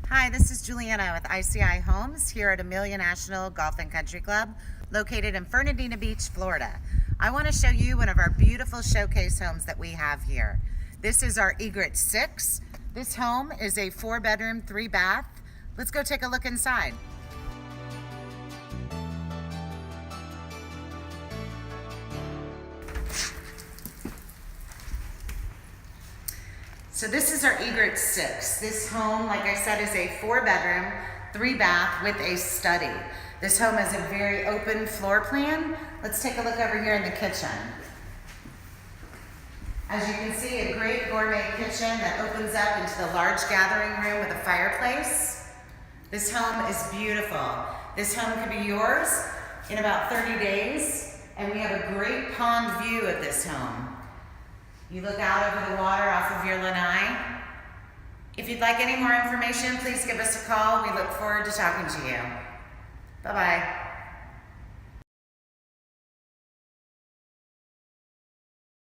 Hi, this is Juliana with ICI Homes here at Amelia National Golf and Country Club, located in Fernandina Beach, Florida. I want to show you one of our beautiful showcase homes that we have here. This is our Egret 6. This home is a 4-bedroom, 3-bath. Let's go take a look inside. So this is our Egret 6. This home, like I said, is a 4-bedroom, 3-bath with a study. This home has a very open floor plan. Let's take a look over here in the kitchen. As you can see, a great gourmet kitchen that opens up into the large gathering room with a fireplace. This home is beautiful. This home could be yours in about 30 days, and we have a great pond view of this home. You look out over the water off of your lanai. If you'd like any more information, please give us a call. We look forward to talking to you. Bye-bye.